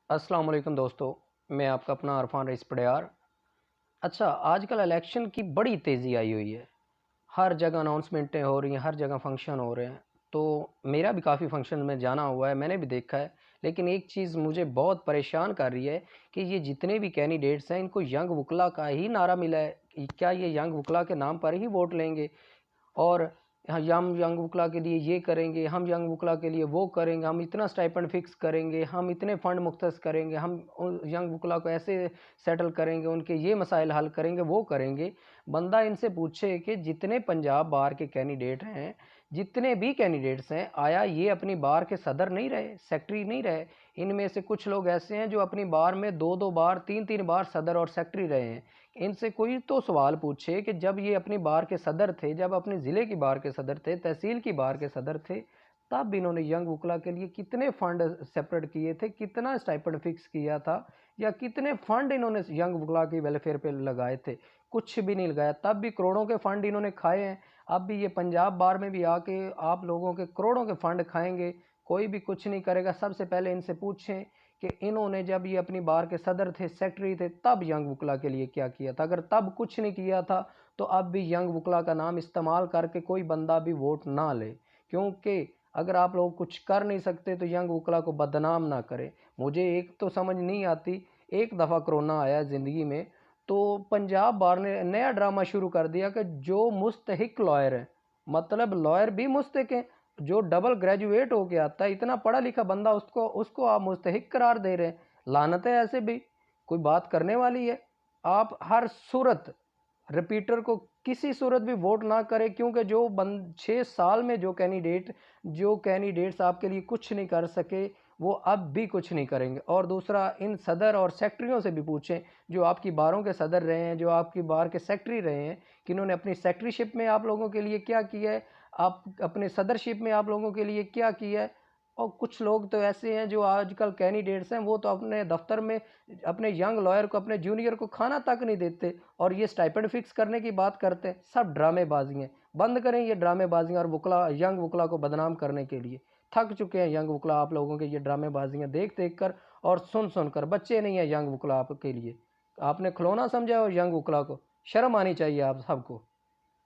अस्सलाम वालेकुम दोस्तों। मैं आपका अपना अरफान रईस पडियार। अच्छा, आजकल इलेक्शन की बड़ी तेज़ी आई हुई है। हर जगह अनाउंसमेंटें हो रही हैं, हर जगह फंक्शन हो रहे हैं। तो मेरा भी काफ़ी फंक्शन में जाना हुआ है, मैंने भी देखा है। लेकिन एक चीज़ मुझे बहुत परेशान कर रही है कि ये जितने भी कैंडिडेट्स हैं, इनको यंग वुकला का ही नारा मिला है कि क्या ये यंग वुकला के नाम पर ही वोट लेंगे? और हम यंग वुकला के लिए ये करेंगे, हम यंग वुकला के लिए वो करेंगे, हम इतना स्टाइपेंड फिक्स करेंगे, हम इतने फ़ंड मुख्तस करेंगे, हम यंग वुकला को ऐसे सेटल करेंगे, उनके ये मसाइल हल करेंगे, वो करेंगे। बंदा इनसे पूछे कि जितने पंजाब बार के कैंडिडेट हैं, जितने भी कैंडिडेट्स हैं, आया ये अपनी बार के सदर नहीं रहे, सेक्रेटरी नहीं रहे? इनमें से कुछ लोग ऐसे हैं जो अपनी बार में 2-2 बार, 3-3 बार सदर और सेक्रेटरी रहे हैं। इनसे कोई तो सवाल पूछे कि जब ये अपनी बार के सदर थे, जब अपने ज़िले की बार के सदर थे, तहसील की बार के सदर थे, तब इन्होंने यंग वुकला के लिए कितने फ़ंड सेपरेट किए थे, कितना स्टाइपेंड फिक्स किया था या कितने फ़ंड इन्होंने यंग वुकला की वेलफेयर पे लगाए थे? कुछ भी नहीं लगाया, तब भी करोड़ों के फ़ंड इन्होंने खाए हैं। अब भी ये पंजाब बार में भी आके आप लोगों के करोड़ों के फ़ंड खाएँगे, कोई भी कुछ नहीं करेगा। सबसे पहले इनसे पूछें कि इन्होंने जब ये अपनी बार के सदर थे, सेक्रेटरी थे, तब यंग वुकला के लिए क्या किया था? अगर तब कुछ नहीं किया था, तो अब भी यंग वुकला का नाम इस्तेमाल करके कोई बंदा भी वोट ना ले। क्योंकि अगर आप लोग कुछ कर नहीं सकते, तो यंग वुकला को बदनाम ना करें। मुझे एक तो समझ नहीं आती, एक दफ़ा कोरोना आया ज़िंदगी में, तो पंजाब बार ने नया ड्रामा शुरू कर दिया कि जो मुस्तहिक लॉयर हैं, मतलब लॉयर भी मुस्तहिक हैं, जो डबल ग्रेजुएट होके आता है, इतना पढ़ा लिखा बंदा, उसको उसको आप मुस्तहिक करार दे रहे हैं। लानत है ऐसे भी, कोई बात करने वाली है? आप हर सूरत रिपीटर को किसी सूरत भी वोट ना करें, क्योंकि जो बंद 6 साल में जो कैंडिडेट्स आपके लिए कुछ नहीं कर सके, वो अब भी कुछ नहीं करेंगे। और दूसरा, इन सदर और सेक्रेटरियों से भी पूछें, जो आपकी बारों के सदर रहे हैं, जो आपकी बार के सेक्रेटरी रहे हैं, कि इन्होंने अपनी सेक्रेटरीशिप में आप लोगों के लिए क्या किया है, आप अपने सदरशिप में आप लोगों के लिए क्या किया है। और कुछ लोग तो ऐसे हैं जो आजकल कैंडिडेट्स हैं, वो तो अपने दफ्तर में अपने यंग लॉयर को, अपने जूनियर को खाना तक नहीं देते, और ये स्टाइपेंड फिक्स करने की बात करते हैं। सब ड्रामेबाजी हैं। बंद करें ये ड्रामेबाजियाँ और वुकला यंग वुकला को बदनाम करने के लिए। थक चुके हैं यंग वुकला आप लोगों के ये ड्रामेबाजियाँ देख देख कर और सुन सुन कर। बच्चे नहीं है यंग वुकला आपके लिए, आपने खिलौना समझा हो यंग वुकला को। शर्म आनी चाहिए आप सबको।